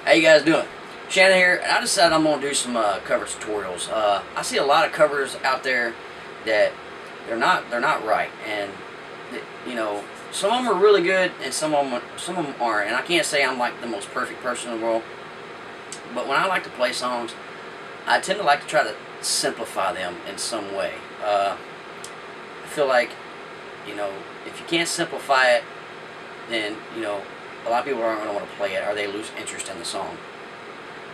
How you guys doing? Shannon here, and I decided I'm gonna do some cover tutorials. I see a lot of covers out there that they're not right, and you know, some of them are really good, and some of them aren't. And I can't say I'm like the most perfect person in the world, but when I like to play songs, I tend to like to try to simplify them in some way. I feel like, you know, if you can't simplify it, then, you know, a lot of people aren't going to want to play it, or they lose interest in the song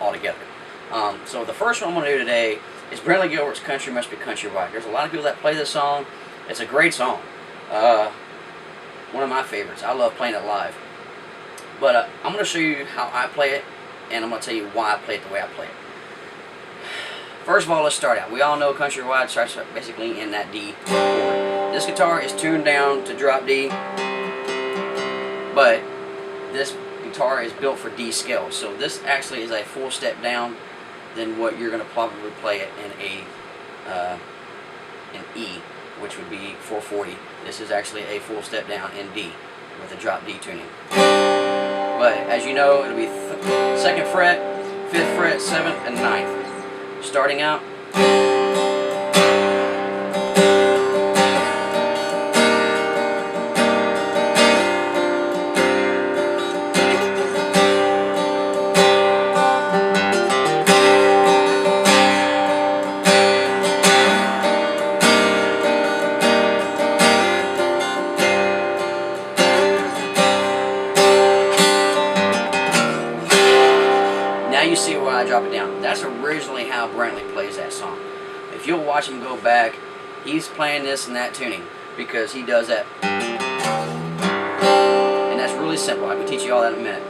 altogether. So the first one I'm going to do today is Brantley Gilbert's Country Must Be Countrywide. There's a lot of people that play this song. It's a great song. One of my favorites. I love playing it live. But I'm going to show you how I play it, and I'm going to tell you why I play it the way I play it. First of all, let's start out. We all know Countrywide starts basically in that D chord. This guitar is tuned down to drop D, but this guitar is built for D scale. So this actually is a full step down than what you're going to probably play it in in E, which would be 440. This is actually a full step down in D with a drop D tuning. But as you know, it'll be 2nd fret, 5th fret, 7th, and 9th. Starting out. Now you see why I drop it down. That's originally how Brantley plays that song. If you'll watch him go back, he's playing this in that tuning because he does that. And that's really simple. I can teach you all that in a minute.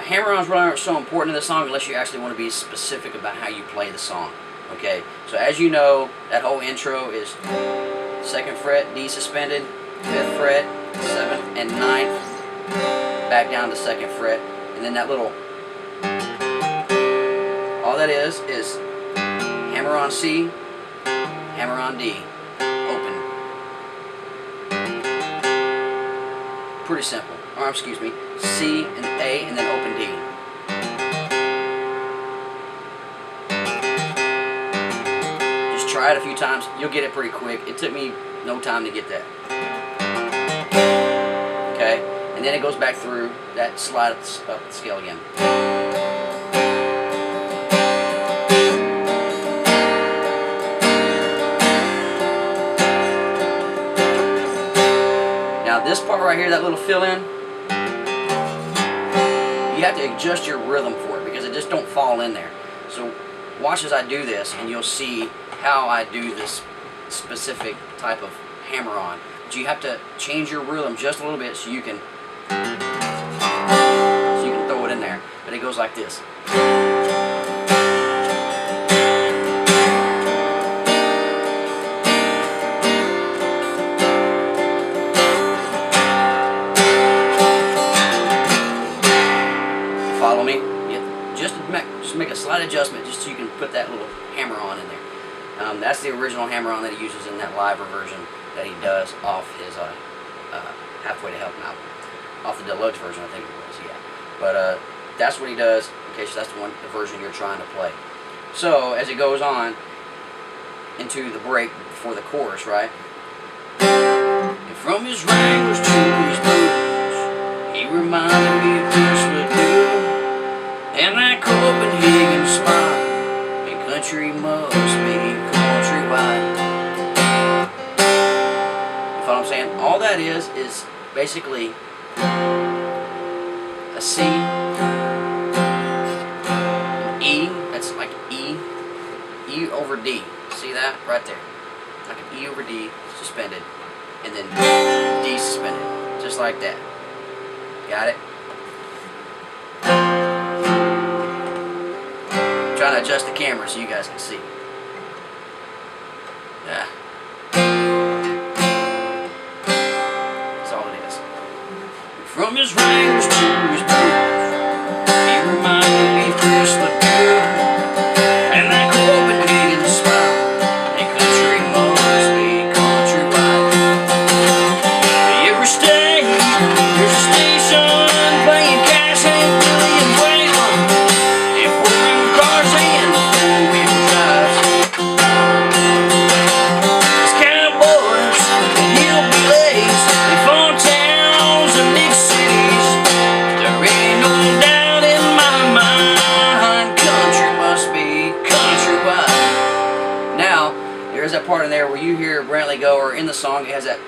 Hammer-ons really aren't so important in the song unless you actually want to be specific about how you play the song. Okay? So as you know, that whole intro is 2nd fret, D suspended, 5th fret, 7th, and 9th, back down to 2nd fret, and then that little. All that is hammer on C, hammer on D, open. Pretty simple. Or excuse me, C and A and then open D. Just try it a few times. You'll get it pretty quick. It took me no time to get that. Okay? And then it goes back through that slide up the scale again. Now this part right here, that little fill-in, you have to adjust your rhythm for it because it just don't fall in there. So watch as I do this and you'll see how I do this specific type of hammer-on. But you have to change your rhythm just a little bit so you can throw it in there. But it goes like this. Follow me? Yeah. Just make a slight adjustment just so you can put that little hammer on in there. That's the original hammer-on that he uses in that live version that he does off his Halfway to Heaven album. Off the deluxe version, I think it was, yeah. But that's what he does, in case that's the version you're trying to play. So, as it goes on into the break before the chorus, right? And from his wranglers to his boots, he reminded me of Christmas Dew, and that Copenhagen smile, and country must be countrywide. You follow what I'm saying? All that is basically a C, an E, that's like E over D. See that? Right there. Like an E over D suspended. And then D suspended. Just like that. Got it? I'm trying to adjust the camera so you guys can see. Yeah. That's all it is. From his wranglers to his boots, he reminded me of Christmas Dew, and that Copenhagen smile, and country must be countrywide. Every state, there's a station playing song, it has that.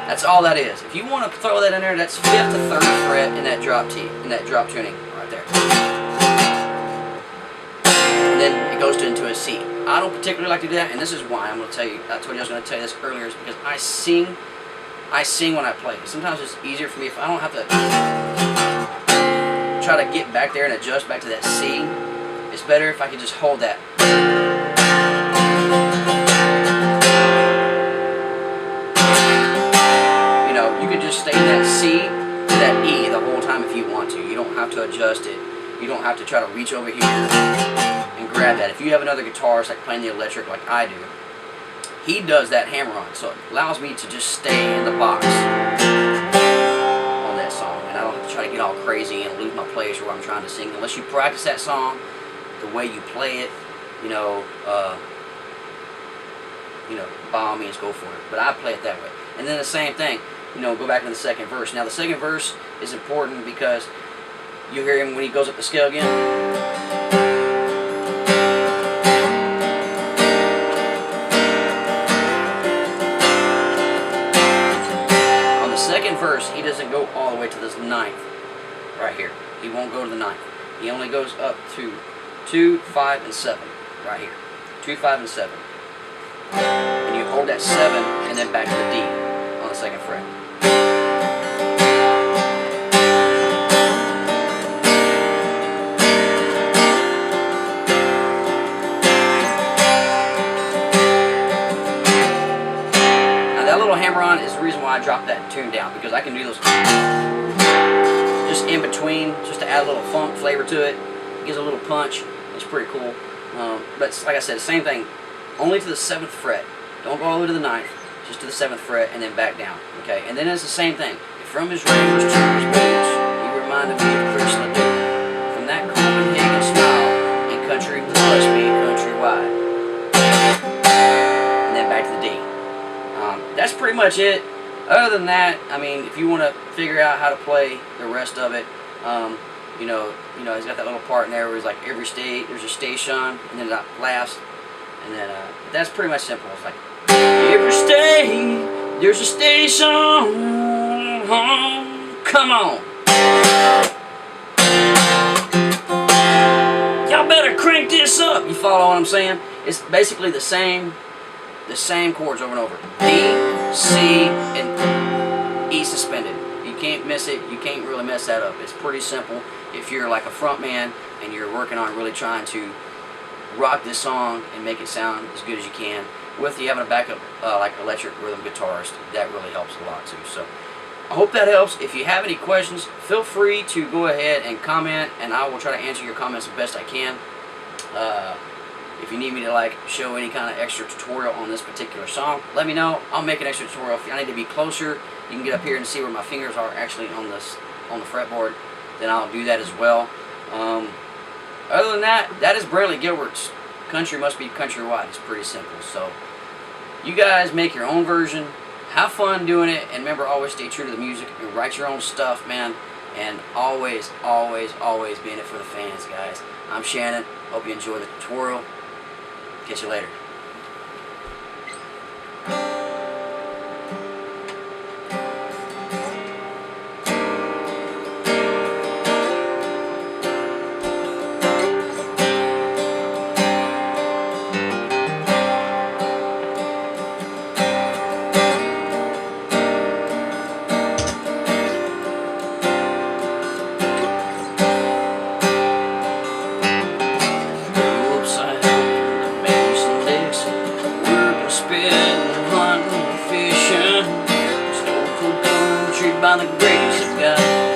That's all that is. If you want to throw that in there, that's 5th to 3rd fret in that drop T, in that drop tuning right there. And then it goes into a C. I don't particularly like to do that, and this is why I'm going to tell you. I told you I was going to tell you this earlier, is because I sing when I play. Sometimes it's easier for me if I don't have to try to get back there and adjust back to that C. It's better if I can just hold that. You know, you can just stay in that C to that E the whole time if you want to. You don't have to adjust it. You don't have to try to reach over here and grab that. If you have another guitarist like playing the electric like I do, he does that hammer-on, so it allows me to just stay in the box on that song, and I don't have to try to get all crazy and lose my place where I'm trying to sing. Unless you practice that song the way you play it, by all means go for it. But I play it that way. And then the same thing, go back to the second verse. Now the second verse is important because you hear him when he goes up the scale again. On the second verse, he doesn't go all the way to this 9th right here. He won't go to the 9th. He only goes up to 2, 5, and 7 right here. 2, 5, and 7. And you hold that 7 and then back to the D on the second fret. Now that little hammer-on is the reason why I dropped that tune down, because I can do those just in between, just to add a little funk flavor to it. It gives a little punch. It's pretty cool. But like I said, the same thing, only to the 7th fret. Don't go all the way to the 9th, just to the 7th fret and then back down. Okay, and then it's the same thing. From his rangers to his boots, he reminded me of Chris LeDoux. From that Copenhagen smile, and country must be countrywide. And then back to the D. That's pretty much it. Other than that, I mean, if you want to figure out how to play the rest of it, he's got that little part in there where he's like every state, there's a station, and then that last, and then that's pretty much simple. It's like every state, there's a station. Come on, y'all better crank this up. You follow what I'm saying? It's basically the same chords over and over. D, C, and E suspended. You can't miss it. You can't really mess that up. It's pretty simple. If you're like a front man and you're working on really trying to rock this song and make it sound as good as you can, with you having a backup like electric rhythm guitarist, that really helps a lot too. So I hope that helps. If you have any questions, feel free to go ahead and comment, and I will try to answer your comments the best I can. If you need me to show any kind of extra tutorial on this particular song, let me know. I'll make an extra tutorial. If I need to be closer, you can get up here and see where my fingers are actually on the fretboard, then I'll do that as well. Other than that, that is Brantley Gilbert's Country Must Be Countrywide. It's pretty simple. So you guys make your own version. Have fun doing it, and remember, always stay true to the music and write your own stuff, man. And always, always, always be in it for the fans, guys. I'm Shannon. Hope you enjoy the tutorial. Catch you later. By the grace of God.